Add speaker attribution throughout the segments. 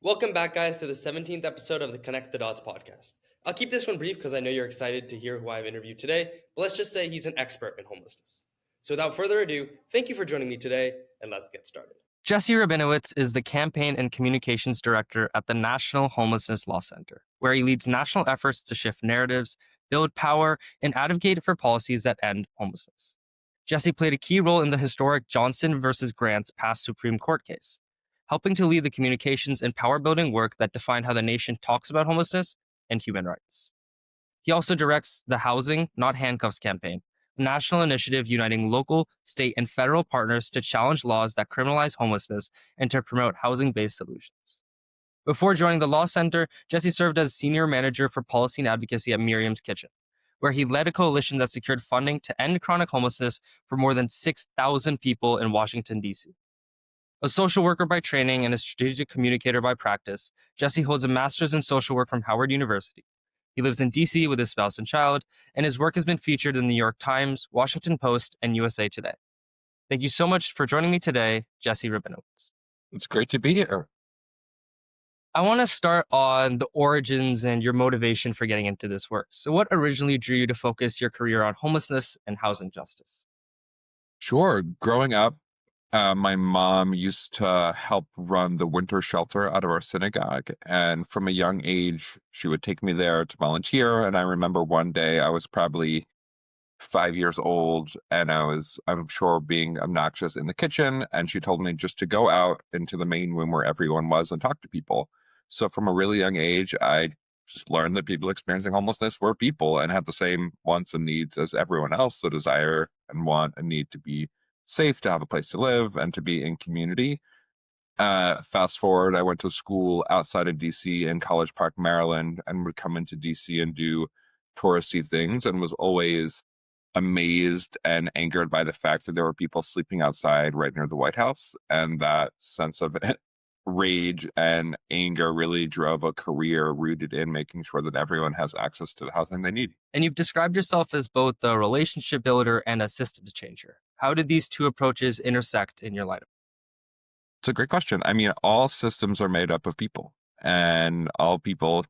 Speaker 1: Welcome back, guys, to the 17th episode of the Connect the Dots podcast. I'll keep this one brief because I know you're excited to hear who I've interviewed today, but let's just say he's an expert in homelessness. So without further ado, thank you for joining me today, and let's get started. Jesse Rabinowitz is the Campaign and Communications Director at the National Homelessness Law Center, where he leads national efforts to shift narratives, build power, and advocate for policies that end homelessness. Jesse played a key role in the historic Johnson versus Grants past Supreme Court case, helping to lead the communications and power building work that define how the nation talks about homelessness and human rights. He also directs the Housing Not Handcuffs campaign, a national initiative uniting local, state, and federal partners to challenge laws that criminalize homelessness and to promote housing-based solutions. Before joining the Law Center, Jesse served as Senior Manager for Policy and Advocacy at Miriam's Kitchen, where he led a coalition that secured funding to end chronic homelessness for more than 6,000 people in Washington, D.C. A social worker by training and a strategic communicator by practice, Jesse holds a master's in social work from Howard University. He lives in DC with his spouse and child, and his work has been featured in the New York Times, Washington Post, and USA Today. Thank you so much for joining me today, Jesse Rabinowitz.
Speaker 2: It's great to be here.
Speaker 1: I want to start on the origins and your motivation for getting into this work. So what originally drew you to focus your career on homelessness and housing justice?
Speaker 2: Sure. Growing up, my mom used to help run the winter shelter out of our synagogue. And from a young age, she would take me there to volunteer. And I remember one day I was probably 5 years old and I'm sure, being obnoxious in the kitchen. And she told me just to go out into the main room where everyone was and talk to people. So from a really young age, I just learned that people experiencing homelessness were people and had the same wants and needs as everyone else, the desire and want and need to be safe, to have a place to live, and to be in community. Fast forward, I went to school outside of DC in College Park, Maryland, and would come into DC and do touristy things, and was always amazed and angered by the fact that there were people sleeping outside right near the White House. And that sense of rage and anger really drove a career rooted in making sure that everyone has access to the housing they need.
Speaker 1: And you've described yourself as both a relationship builder and a systems changer. How did these two approaches intersect in your life?
Speaker 2: It's a great question. I mean, all systems are made up of people, and all people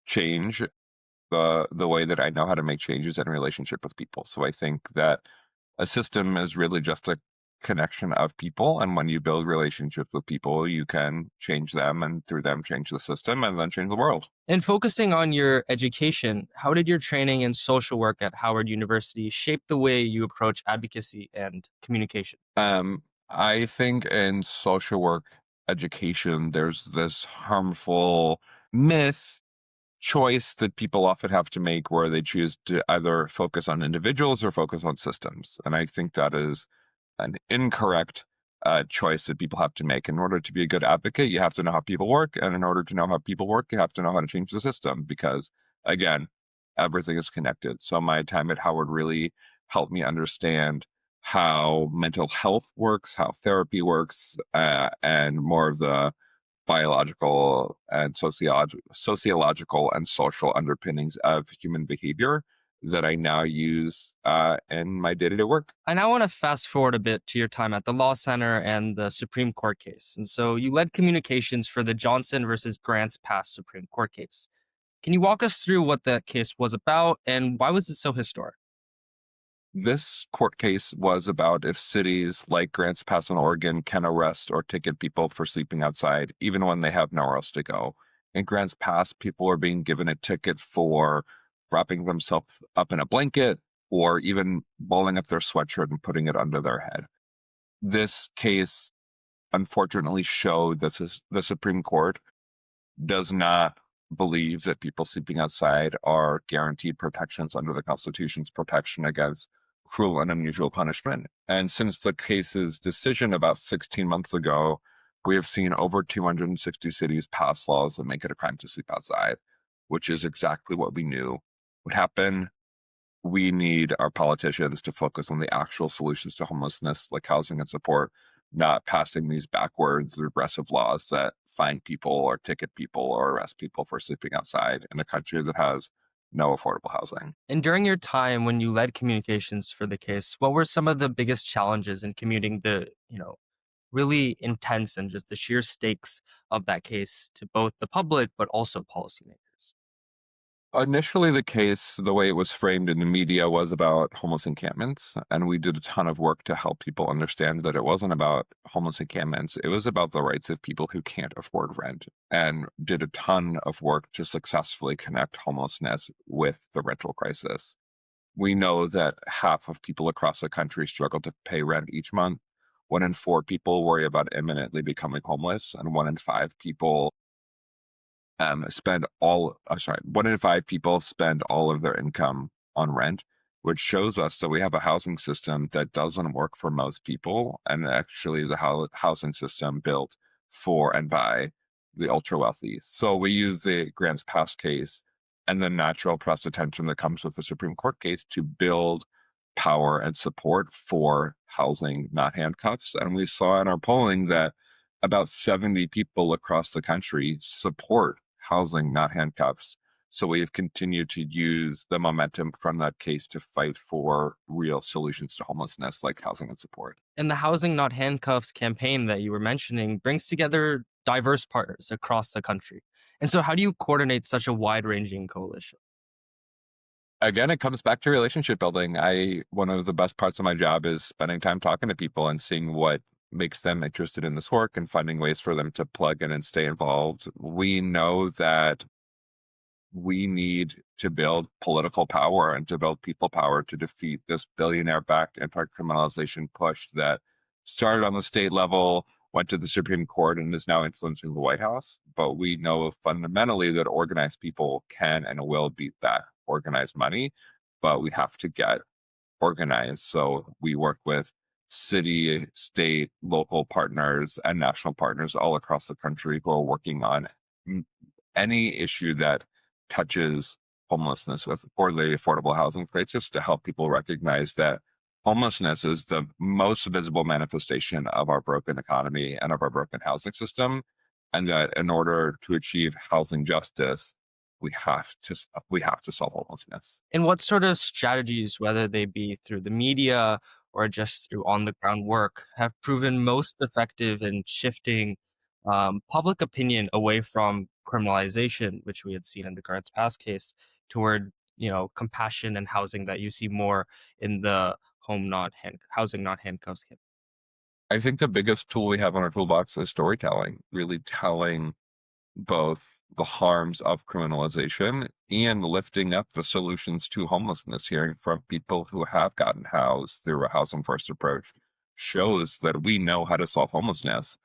Speaker 2: change the way that I know how to make changes in relationship with people. So I think that a system is really just a connection of people, and when you build relationships with people, you can change them, and through them change the system, and then change the world.
Speaker 1: And focusing on your education, how did your training in social work at Howard University shape the way you approach advocacy and communication?
Speaker 2: I think in social work education, there's this harmful myth choice that people often have to make where they choose to either focus on individuals or focus on systems. And I think that is an incorrect choice that people have to make. In order to be a good advocate, you have to know how people work. And in order to know how people work, you have to know how to change the system because, again, everything is connected. So my time at Howard really helped me understand how mental health works, how therapy works, and more of the biological and sociological and social underpinnings of human behavior that I now use in my day-to-day work.
Speaker 1: I now want to fast forward a bit to your time at the Law Center and the Supreme Court case. And so you led communications for the Johnson versus Grants past Supreme Court case. Can you walk us through what that case was about and why was it so historic?
Speaker 2: This court case was about if cities like Grants Pass in Oregon can arrest or ticket people for sleeping outside, even when they have nowhere else to go. In Grants Pass, people are being given a ticket for wrapping themselves up in a blanket or even balling up their sweatshirt and putting it under their head. This case, unfortunately, showed that the Supreme Court does not believe that people sleeping outside are guaranteed protections under the Constitution's protection against cruel and unusual punishment. And since the case's decision about 16 months ago, we have seen over 260 cities pass laws that make it a crime to sleep outside, which is exactly what we knew would happen. We need our politicians to focus on the actual solutions to homelessness, like housing and support, not passing these backwards regressive laws that fine people or ticket people or arrest people for sleeping outside in a country that has no affordable housing.
Speaker 1: And during your time when you led communications for the case, what were some of the biggest challenges in commuting the, really intense and just the sheer stakes of that case to both the public but also policymakers?
Speaker 2: Initially, the case, the way it was framed in the media, was about homeless encampments. And we did a ton of work to help people understand that it wasn't about homeless encampments. It was about the rights of people who can't afford rent, and did a ton of work to successfully connect homelessness with the rental crisis. We know that half of people across the country struggle to pay rent each month. 1 in 4 people worry about imminently becoming homeless, and 1 in 5 people 1 in 5 people spend all of their income on rent, which shows us that we have a housing system that doesn't work for most people, and actually is a housing system built for and by the ultra wealthy. So we use the Grants Pass case and the natural press attention that comes with the Supreme Court case to build power and support for housing, not handcuffs. And we saw in our polling that about 70 people across the country support housing, not handcuffs. So we have continued to use the momentum from that case to fight for real solutions to homelessness, like housing and support.
Speaker 1: And the Housing Not Handcuffs campaign that you were mentioning brings together diverse partners across the country. And so, how do you coordinate such a wide ranging coalition?
Speaker 2: Again, it comes back to relationship building. One of the best parts of my job is spending time talking to people and seeing what makes them interested in this work and finding ways for them to plug in and stay involved. We know that we need to build political power and to build people power to defeat this billionaire-backed anti-criminalization push that started on the state level, went to the Supreme Court, and is now influencing the White House. But we know fundamentally that organized people can and will beat that organized money, but we have to get organized. So we work with city, state, local partners, and national partners all across the country who are working on any issue that touches homelessness with affordable housing crisis, to help people recognize that homelessness is the most visible manifestation of our broken economy and of our broken housing system, and that in order to achieve housing justice, we have to solve homelessness.
Speaker 1: And what sort of strategies, whether they be through the media or just through on the ground work, have proven most effective in shifting public opinion away from criminalization, which we had seen in the Grants Pass case, toward compassion and housing that you see more in the housing not handcuffs case?
Speaker 2: I think the biggest tool we have in our toolbox is storytelling, really telling both the harms of criminalization and lifting up the solutions to homelessness. Hearing from people who have gotten housed through a housing first approach shows that we know how to solve homelessness,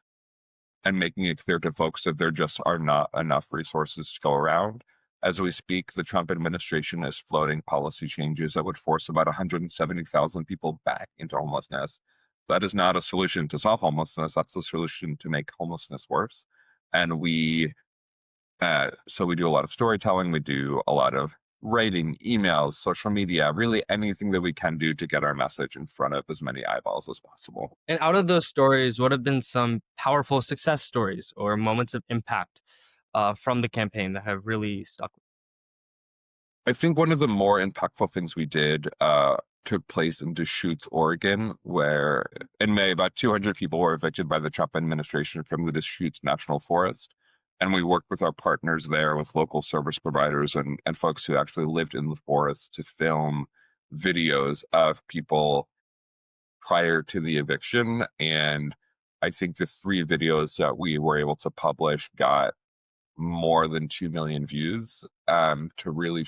Speaker 2: and making it clear to folks that there just are not enough resources to go around. As we speak, the Trump administration is floating policy changes that would force about 170,000 people back into homelessness. That is not a solution to solve homelessness. That's a solution to make homelessness worse. And so we do a lot of storytelling. We do a lot of writing, emails, social media, really anything that we can do to get our message in front of as many eyeballs as possible.
Speaker 1: And out of those stories, what have been some powerful success stories or moments of impact from the campaign that have really stuck?
Speaker 2: I think one of the more impactful things we did took place in Deschutes, Oregon, where in May, about 200 people were evicted by the Trump administration from the Deschutes National Forest. And we worked with our partners there, with local service providers and folks who actually lived in the forest, to film videos of people prior to the eviction. And I think the 3 videos that we were able to publish got more than 2 million views, to really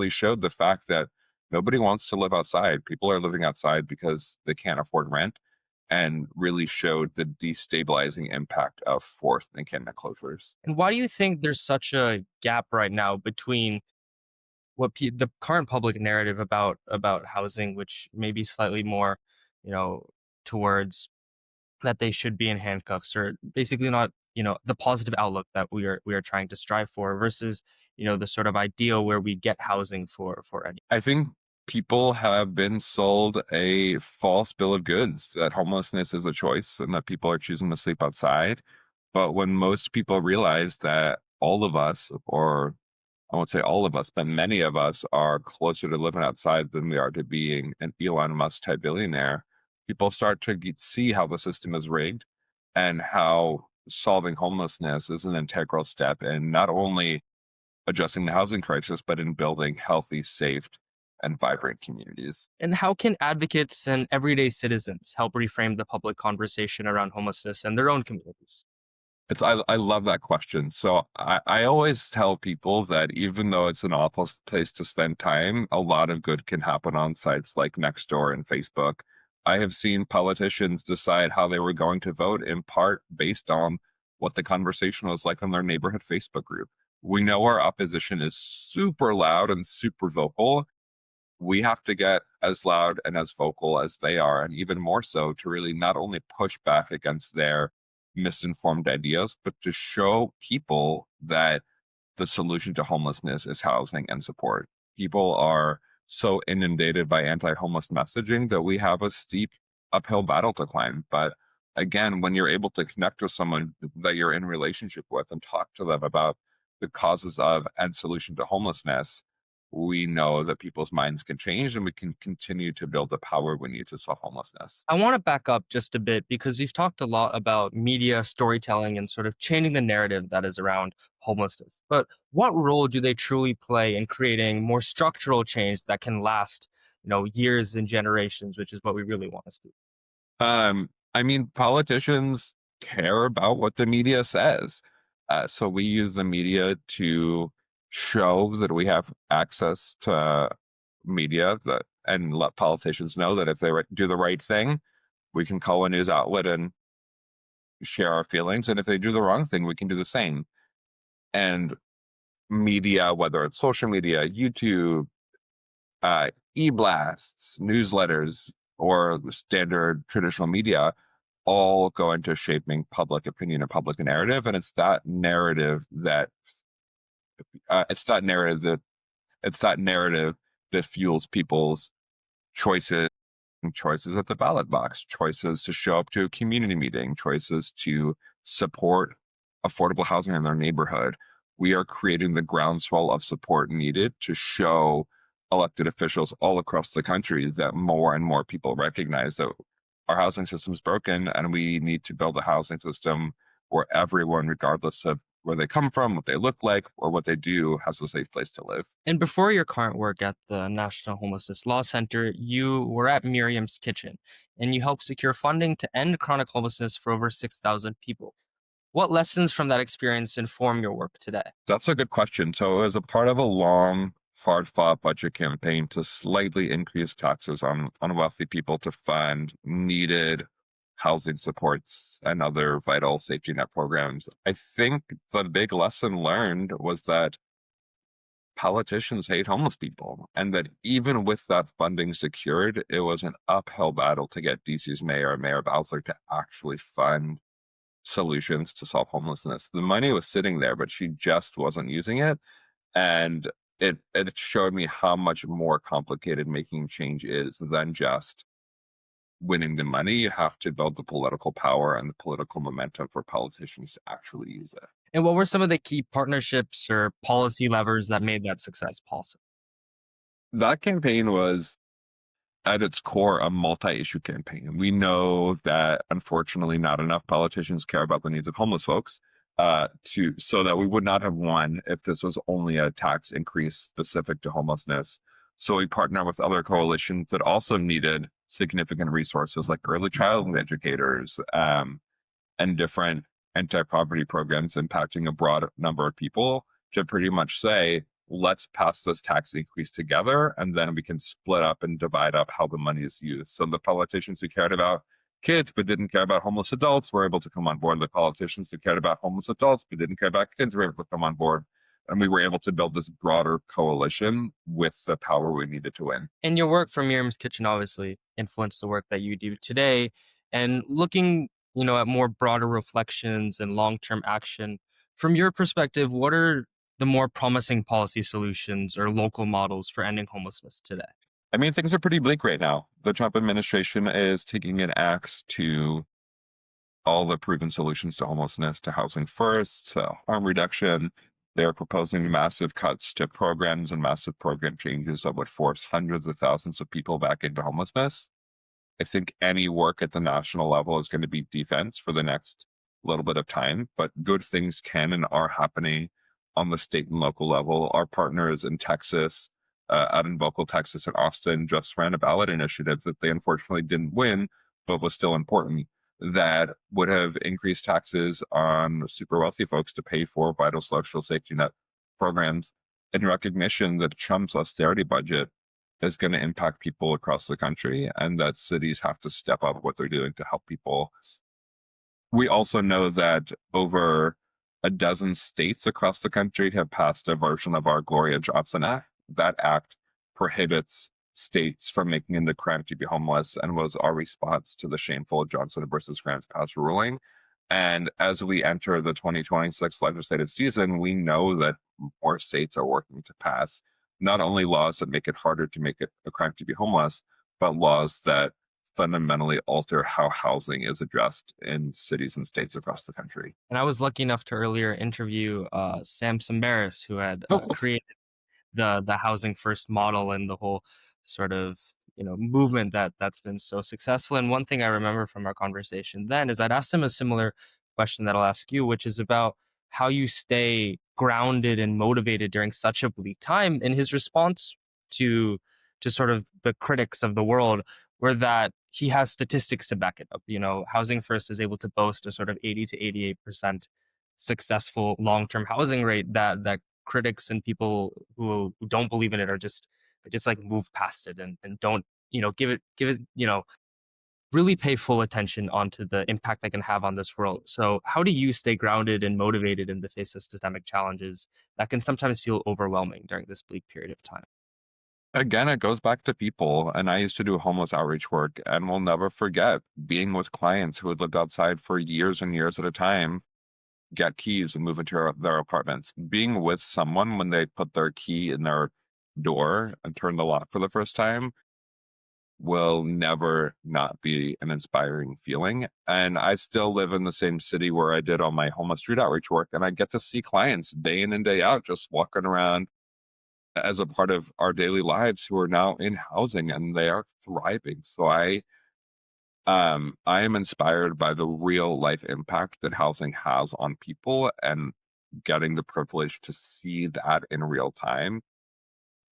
Speaker 2: showed the fact that nobody wants to live outside. People are living outside because they can't afford rent, and really showed the destabilizing impact of forced encampment closures.
Speaker 1: And why do you think there's such a gap right now between the current public narrative about housing, which may be slightly more, you know, towards that they should be in handcuffs, or basically not, the positive outlook that we are trying to strive for, versus, the sort of ideal where we get housing for any.
Speaker 2: I think people have been sold a false bill of goods that homelessness is a choice and that people are choosing to sleep outside. But when most people realize that all of us, or I won't say all of us, but many of us, are closer to living outside than we are to being an Elon Musk type billionaire, people start to see how the system is rigged. and how solving homelessness is an integral step in not only addressing the housing crisis, but in building healthy, safe, and vibrant communities.
Speaker 1: And how can advocates and everyday citizens help reframe the public conversation around homelessness in their own communities?
Speaker 2: I love that question. So I always tell people that even though it's an awful place to spend time, a lot of good can happen on sites like Nextdoor and Facebook. I have seen politicians decide how they were going to vote in part based on what the conversation was like on their neighborhood Facebook group. We know our opposition is super loud and super vocal. We have to get as loud and as vocal as they are, and even more so to really not only push back against their misinformed ideas, but to show people that the solution to homelessness is housing and support. People are so inundated by anti homeless messaging that we have a steep uphill battle to climb. But again, when you're able to connect with someone that you're in relationship with and talk to them about the causes of and solution to homelessness, we know that people's minds can change and we can continue to build the power we need to solve homelessness.
Speaker 1: I want to back up just a bit because you've talked a lot about media storytelling and sort of changing the narrative that is around homelessness. But what role do they truly play in creating more structural change that can last, years and generations, which is what we really want to do?
Speaker 2: I mean, politicians care about what the media says. So we use the media to show that we have access to media that and let politicians know that if they do the right thing, we can call a news outlet and share our feelings. And if they do the wrong thing, we can do the same. And media, whether it's social media, YouTube, e-blasts, newsletters, or the standard traditional media, all go into shaping public opinion and public narrative. And it's that narrative that it's that narrative that fuels people's choices choices at the ballot box, choices to show up to a community meeting, choices to support affordable housing in their neighborhood. We are creating the groundswell of support needed to show elected officials all across the country that more and more people recognize that our housing system is broken and we need to build a housing system where everyone, regardless of where they come from, what they look like, or what they do, has a safe place to live.
Speaker 1: And before your current work at the National Homelessness Law Center, you were at Miriam's Kitchen and you helped secure funding to end chronic homelessness for over 6,000 people. What lessons from that experience inform your work today?
Speaker 2: That's a good question. So, as a part of a long, hard fought budget campaign to slightly increase taxes on wealthy people to fund needed housing supports and other vital safety net programs, I think the big lesson learned was that politicians hate homeless people, and that even with that funding secured, it was an uphill battle to get DC's Mayor Bowser, to actually fund solutions to solve homelessness. The money was sitting there, but she just wasn't using it. And it showed me how much more complicated making change is than just winning the money. You have to build the political power and the political momentum for politicians to actually use it.
Speaker 1: And what were some of the key partnerships or policy levers that made that success possible?
Speaker 2: That campaign was at its core a multi-issue campaign. We know that unfortunately not enough politicians care about the needs of homeless folks, so that we would not have won if this was only a tax increase specific to homelessness. So we partnered with other coalitions that also needed significant resources like early childhood educators, and different anti-poverty programs impacting a broad number of people, to pretty much say, let's pass this tax increase together, and then we can split up and divide up how the money is used. So the politicians who cared about kids but didn't care about homeless adults were able to come on board. The politicians who cared about homeless adults but didn't care about kids were able to come on board. And we were able to build this broader coalition with the power we needed to win.
Speaker 1: And your work for Miriam's Kitchen obviously influenced the work that you do today. And looking, at more broader reflections and long-term action, from your perspective, what are the more promising policy solutions or local models for ending homelessness today?
Speaker 2: I mean, things are pretty bleak right now. The Trump administration is taking an axe to all the proven solutions to homelessness, to housing first, to harm reduction. They are proposing massive cuts to programs and massive program changes that would force hundreds of thousands of people back into homelessness. I think any work at the national level is going to be defense for the next little bit of time, but good things can and are happening on the state and local level. Our partners in Texas, out in Vocal, Texas, and Austin, just ran a ballot initiative that they unfortunately didn't win, but was still important, that would have increased taxes on super wealthy folks to pay for vital social safety net programs in recognition that Trump's austerity budget is going to impact people across the country and that cities have to step up what they're doing to help people. We also know that over a dozen states across the country have passed a version of our Gloria Johnson Act. That act prohibits states from making it a crime to be homeless and was our response to the shameful Johnson versus Grants Pass ruling. And as we enter the 2026 legislative season, we know that more states are working to pass not only laws that make it harder to make it a crime to be homeless, but laws that fundamentally alter how housing is addressed in cities and states across the country.
Speaker 1: And I was lucky enough to earlier interview Sam Sambaris, who had created the housing first model and the whole sort of movement that's been so successful. And one thing I remember from our conversation then is I'd asked him a similar question that I'll ask you, which is about how you stay grounded and motivated during such a bleak time. And his response to sort of the critics of the world were that he has statistics to back it up. Housing First is able to boast a sort of 80 to 88% successful long-term housing rate that critics and people who don't believe in it are just like move past it and don't give it really pay full attention onto the impact that can have on this world. So how do you stay grounded and motivated in the face of systemic challenges that can sometimes feel overwhelming during this bleak period of time?
Speaker 2: Again, it goes back to people. And I used to do homeless outreach work, and will never forget being with clients who had lived outside for years and years at a time, get keys and move into their apartments. Being with someone when they put their key in their door and turn the lock for the first time will never not be an inspiring feeling. And I still live in the same city where I did all my homeless street outreach work, and I get to see clients day in and day out just walking around as a part of our daily lives who are now in housing, and they are thriving. So I am inspired by the real life impact that housing has on people, and getting the privilege to see that in real time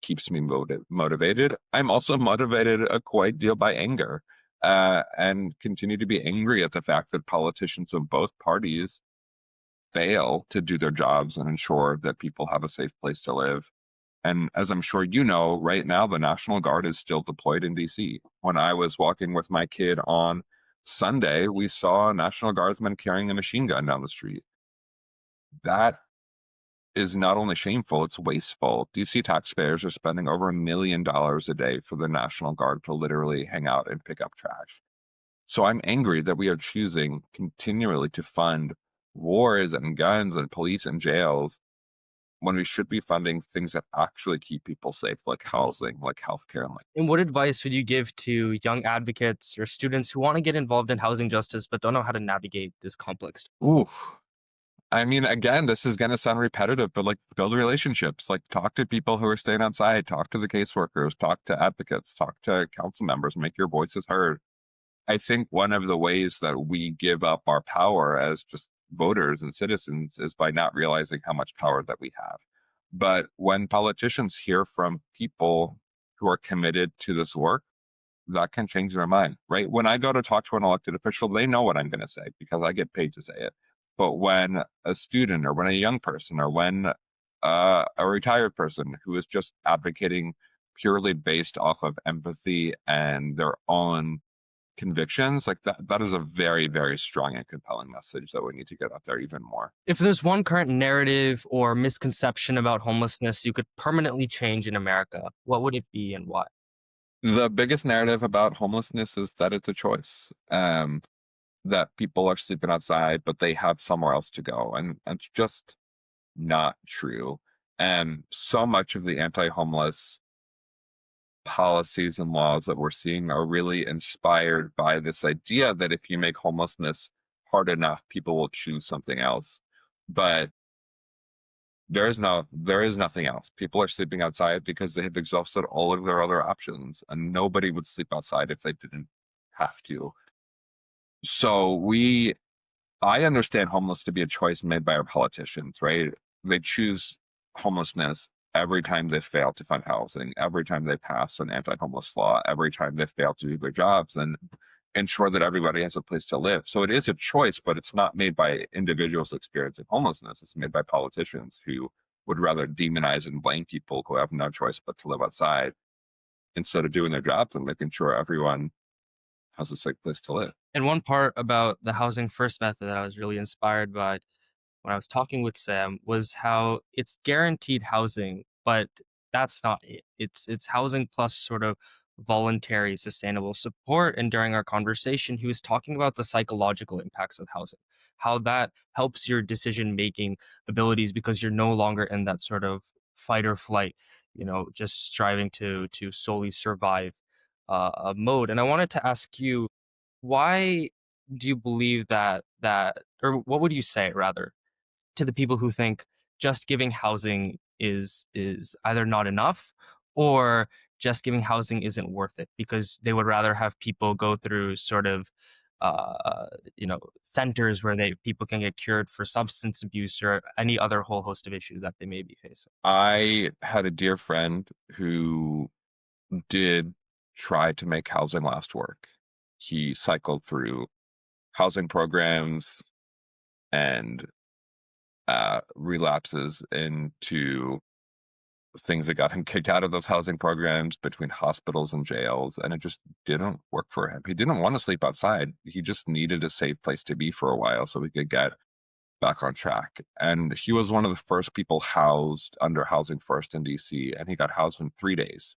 Speaker 2: keeps me motivated. I'm also motivated a quite deal by anger, and continue to be angry at the fact that politicians of both parties fail to do their jobs and ensure that people have a safe place to live. And as I'm sure you know, right now, the National Guard is still deployed in DC. When I was walking with my kid on Sunday, we saw a National Guardsman carrying a machine gun down the street. That is not only shameful, it's wasteful. DC taxpayers are spending over $1 million a day for the National Guard to literally hang out and pick up trash. So I'm angry that we are choosing continually to fund wars and guns and police and jails when we should be funding things that actually keep people safe, like housing, like healthcare.
Speaker 1: And what advice would you give to young advocates or students who want to get involved in housing justice but don't know how to navigate this complex?
Speaker 2: Oof. I mean, again, this is going to sound repetitive, but like, build relationships, like talk to people who are staying outside, talk to the caseworkers, talk to advocates, talk to council members, make your voices heard. I think one of the ways that we give up our power as just voters and citizens is by not realizing how much power that we have. But when politicians hear from people who are committed to this work, that can change their mind, right? When I go to talk to an elected official, they know what I'm going to say because I get paid to say it. But when a student or when a young person or when a retired person who is just advocating purely based off of empathy and their own convictions, like that is a very, very strong and compelling message that we need to get out there even more.
Speaker 1: If there's one current narrative or misconception about homelessness you could permanently change in America, what would it be and why?
Speaker 2: The biggest narrative about homelessness is that it's a choice. That people are sleeping outside, but they have somewhere else to go. And it's just not true. And so much of the anti-homeless policies and laws that we're seeing are really inspired by this idea that if you make homelessness hard enough, people will choose something else. But there is nothing else. People are sleeping outside because they have exhausted all of their other options, and nobody would sleep outside if they didn't have to. So I understand homeless to be a choice made by our politicians, right? They choose homelessness every time they fail to fund housing, every time they pass an anti-homeless law, every time they fail to do their jobs and ensure that everybody has a place to live. So it is a choice, but it's not made by individuals experiencing homelessness. It's made by politicians who would rather demonize and blame people who have no choice but to live outside instead of doing their jobs and making sure everyone has a safe place to live.
Speaker 1: And one part about the housing first method that I was really inspired by when I was talking with Sam was how it's guaranteed housing, but that's not it. It's housing plus sort of voluntary sustainable support. And during our conversation, he was talking about the psychological impacts of housing, how that helps your decision making abilities because you're no longer in that sort of fight or flight, just striving to solely survive mode. And I wanted to ask you, why do you believe that, or what would you say rather, to the people who think just giving housing is either not enough, or just giving housing isn't worth it because they would rather have people go through sort of centers where they people can get cured for substance abuse or any other whole host of issues that they may be facing.
Speaker 2: I had a dear friend who did try to make housing last work. He cycled through housing programs and relapses into things that got him kicked out of those housing programs between hospitals and jails, and it just didn't work for him. He didn't want to sleep outside. He just needed a safe place to be for a while so he could get back on track. And he was one of the first people housed under Housing First in DC, and he got housed in 3 days.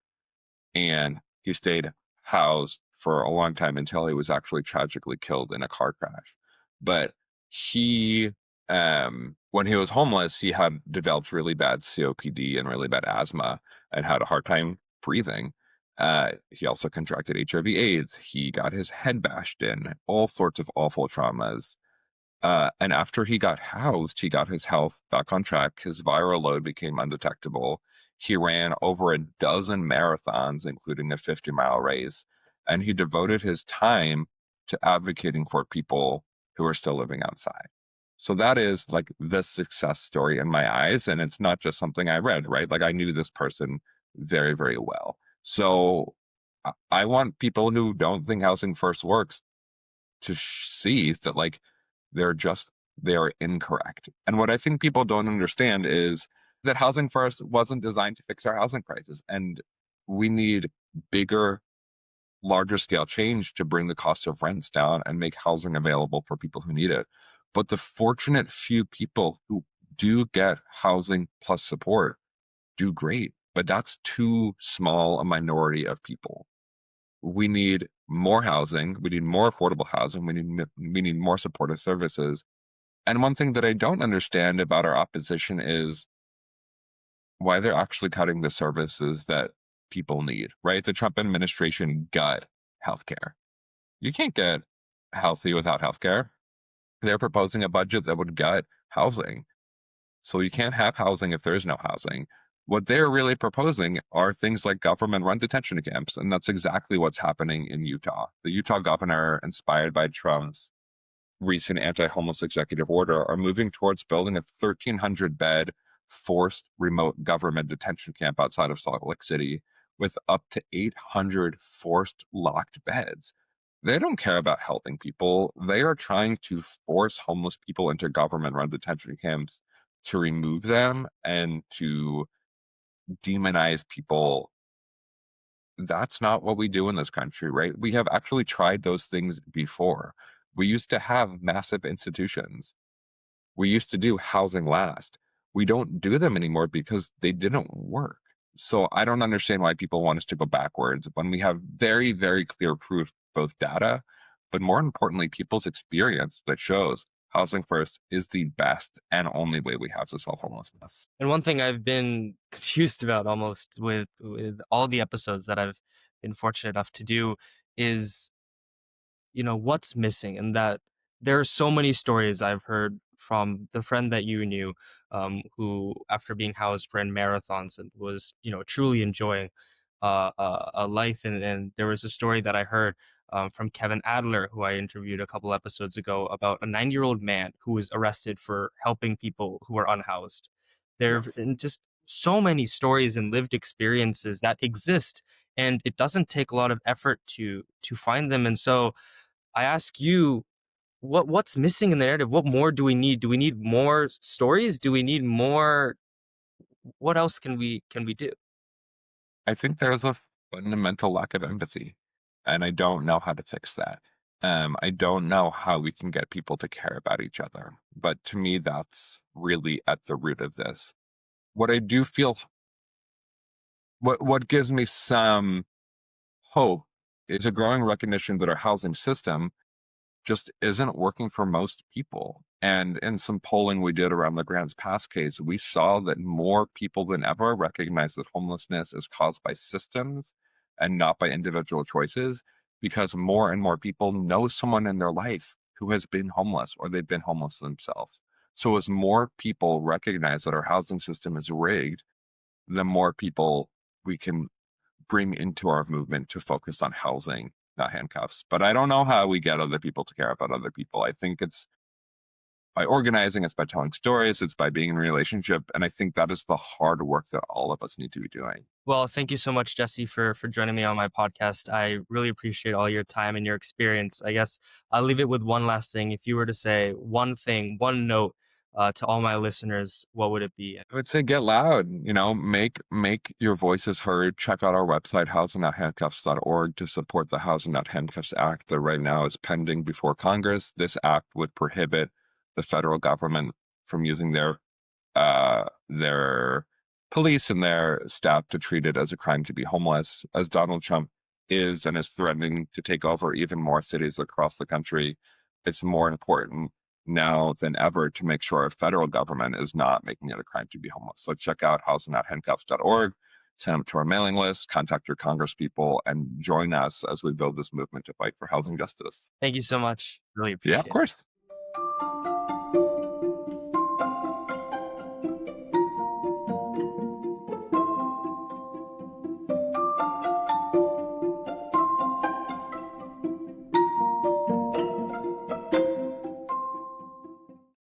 Speaker 2: And he stayed housed for a long time until he was actually tragically killed in a car crash. But he, when he was homeless, he had developed really bad COPD and really bad asthma and had a hard time breathing. He also contracted HIV/AIDS. He got his head bashed in, all sorts of awful traumas. And after he got housed, he got his health back on track. His viral load became undetectable. He ran over a dozen marathons, including a 50-mile race. And he devoted his time to advocating for people who are still living outside. So that is like the success story in my eyes. And it's not just something I read, right? Like I knew this person very, very well. So I want people who don't think housing first works to see that like they are incorrect. And what I think people don't understand is that housing first wasn't designed to fix our housing crisis. And we need bigger, larger scale change to bring the cost of rents down and make housing available for people who need it. But the fortunate few people who do get housing plus support do great. But that's too small a minority of people. We need more housing. We need more affordable housing. We need more supportive services. And one thing that I don't understand about our opposition is why they're actually cutting the services that people need, right? The Trump administration gut healthcare. You can't get healthy without healthcare. They're proposing a budget that would gut housing. So you can't have housing if there is no housing. What they're really proposing are things like government-run detention camps, and that's exactly what's happening in Utah. The Utah governor, inspired by Trump's recent anti-homeless executive order, are moving towards building a 1,300-bed forced remote government detention camp outside of Salt Lake City with up to 800 forced locked beds. They don't care about helping people. They are trying to force homeless people into government-run detention camps to remove them and to demonize people. That's not what we do in this country, right? We have actually tried those things before. We used to have massive institutions. We used to do housing last. We don't do them anymore because they didn't work. So I don't understand why people want us to go backwards when we have very, very clear proof, both data, but more importantly, people's experience that shows housing first is the best and only way we have to solve homelessness.
Speaker 1: And one thing I've been confused about almost with all the episodes that I've been fortunate enough to do is, what's missing, and that there are so many stories I've heard from the friend that you knew, who after being housed ran marathons and was, truly enjoying a life. And there was a story that I heard from Kevin Adler, who I interviewed a couple episodes ago, about a 90-year-old man who was arrested for helping people who are unhoused. There
Speaker 2: Yeah.
Speaker 1: have been just so many stories and lived experiences that exist, and it doesn't take a lot of effort to find them. And so I ask you, what's missing in the narrative? What more do we need? Do we need more stories? Do we need more? What else can we do?
Speaker 2: I think there's a fundamental lack of empathy, and I don't know how to fix that. I don't know how we can get people to care about each other, but to me, that's really at the root of this. What I do feel, what gives me some hope is a growing recognition that our housing system just isn't working for most people. And in some polling we did around the Grants Pass case, we saw that more people than ever recognize that homelessness is caused by systems and not by individual choices, because more and more people know someone in their life who has been homeless or they've been homeless themselves. So as more people recognize that our housing system is rigged, the more people we can bring into our movement to focus on housing, not handcuffs. But I don't know how we get other people to care about other people. I think it's by organizing, it's by telling stories, it's by being in relationship. And I think that is the hard work that all of us need to be doing.
Speaker 1: Well, thank you so much, Jesse, for joining me on my podcast. I really appreciate all your time and your experience. I guess I'll leave it with one last thing. If you were to say one thing, one note to all my listeners, what would it be?
Speaker 2: I would say get loud, make your voices heard. Check out our website, housingnothandcuffs.org, to support the Housing Not Handcuffs Act that right now is pending before Congress. This act would prohibit the federal government from using their police and their staff to treat it as a crime to be homeless, as Donald Trump is and is threatening to take over even more cities across the country. It's more important now than ever to make sure our federal government is not making it a crime to be homeless. So check out housingnothandcuffs.org, sign up to our mailing list, contact your congresspeople, and join us as we build this movement to fight for housing justice.
Speaker 1: Thank you so much. Really
Speaker 2: Yeah,
Speaker 1: appreciate
Speaker 2: of
Speaker 1: it.
Speaker 2: course.